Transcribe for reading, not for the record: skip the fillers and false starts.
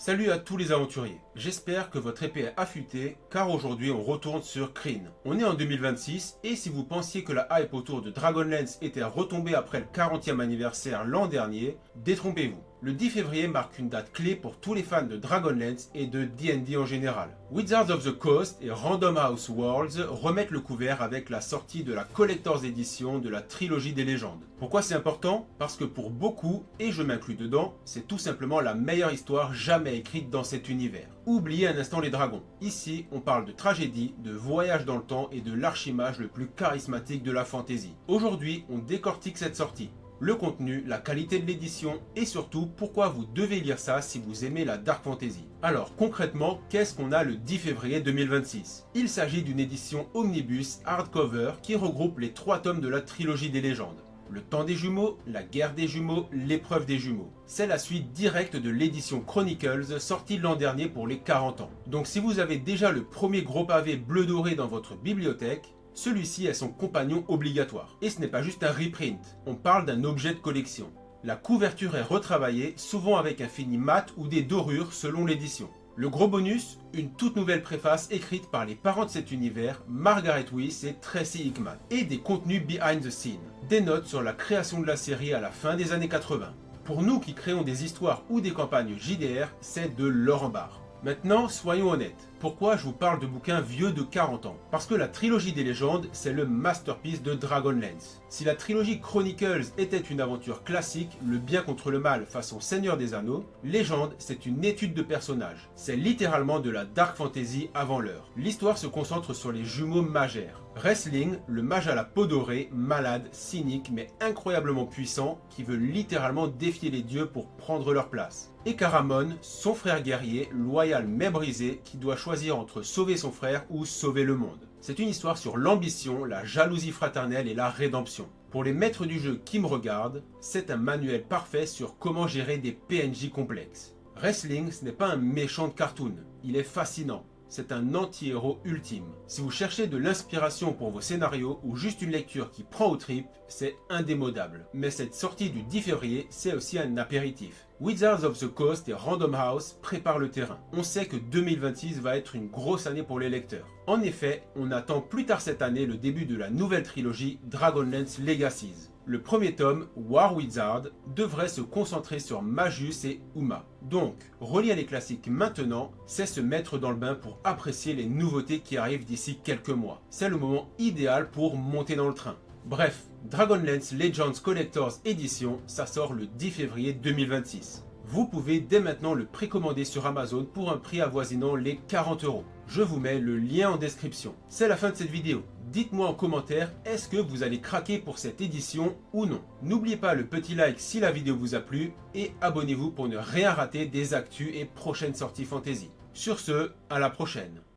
Salut à tous les aventuriers, j'espère que votre épée est affûtée car aujourd'hui on retourne sur Krynn. On est en 2026 et si vous pensiez que la hype autour de Dragonlance était retombée après le 40e anniversaire l'an dernier, détrompez-vous. Le 10 février marque une date clé pour tous les fans de Dragonlance et de D&D en général. Wizards of the Coast et Random House Worlds remettent le couvert avec la sortie de la Collector's Edition de la trilogie des légendes. Pourquoi c'est important? Parce que pour beaucoup, et je m'inclus dedans, c'est tout simplement la meilleure histoire jamais écrite dans cet univers. Oubliez un instant les dragons. Ici, on parle de tragédie, de voyage dans le temps et de l'archimage le plus charismatique de la fantasy. Aujourd'hui, on décortique cette sortie. Le contenu, la qualité de l'édition et surtout pourquoi vous devez lire ça si vous aimez la Dark Fantasy. Alors concrètement, qu'est-ce qu'on a le 10 février 2026? Il s'agit d'une édition omnibus hardcover qui regroupe les 3 tomes de la trilogie des légendes. Le temps des jumeaux, la guerre des jumeaux, l'épreuve des jumeaux. C'est la suite directe de l'édition Chronicles sortie l'an dernier pour les 40 ans. Donc si vous avez déjà le premier gros pavé bleu doré dans votre bibliothèque, celui-ci est son compagnon obligatoire. Et ce n'est pas juste un reprint, on parle d'un objet de collection. La couverture est retravaillée, souvent avec un fini mat ou des dorures selon l'édition. Le gros bonus, une toute nouvelle préface écrite par les parents de cet univers, Margaret Weis et Tracy Hickman, et des contenus behind the scene, des notes sur la création de la série à la fin des années 80. Pour nous qui créons des histoires ou des campagnes JDR, c'est de l'or en barre. Maintenant, soyons honnêtes. Pourquoi je vous parle de bouquins vieux de 40 ans? Parce que la trilogie des légendes, c'est le masterpiece de Dragonlance. Si la trilogie Chronicles était une aventure classique, le bien contre le mal façon Seigneur des Anneaux, Légende, c'est une étude de personnages. C'est littéralement de la dark fantasy avant l'heure. L'histoire se concentre sur les jumeaux magères. Wrestling, le mage à la peau dorée, malade, cynique mais incroyablement puissant, qui veut littéralement défier les dieux pour prendre leur place. Et Caramon, son frère guerrier, loyal mais brisé, qui doit choisir entre sauver son frère ou sauver le monde. C'est une histoire sur l'ambition, la jalousie fraternelle et la rédemption. Pour les maîtres du jeu qui me regardent, c'est un manuel parfait sur comment gérer des PNJ complexes. Wrestling, ce n'est pas un méchant de cartoon, il est fascinant. C'est un anti-héros ultime. Si vous cherchez de l'inspiration pour vos scénarios ou juste une lecture qui prend aux tripes, c'est indémodable. Mais cette sortie du 10 février, c'est aussi un apéritif. Wizards of the Coast et Random House préparent le terrain. On sait que 2026 va être une grosse année pour les lecteurs. En effet, on attend plus tard cette année le début de la nouvelle trilogie Dragonlance Legacies. Le premier tome, War Wizard, devrait se concentrer sur Magus et Uma. Donc, relire les classiques maintenant, c'est se mettre dans le bain pour apprécier les nouveautés qui arrivent d'ici quelques mois. C'est le moment idéal pour monter dans le train. Bref, Dragonlance Legends Collector's Edition, ça sort le 10 février 2026. Vous pouvez dès maintenant le précommander sur Amazon pour un prix avoisinant les 40 €. Je vous mets le lien en description. C'est la fin de cette vidéo. Dites-moi en commentaire, est-ce que vous allez craquer pour cette édition ou non? N'oubliez pas le petit like si la vidéo vous a plu et abonnez-vous pour ne rien rater des actus et prochaines sorties fantasy. Sur ce, à la prochaine.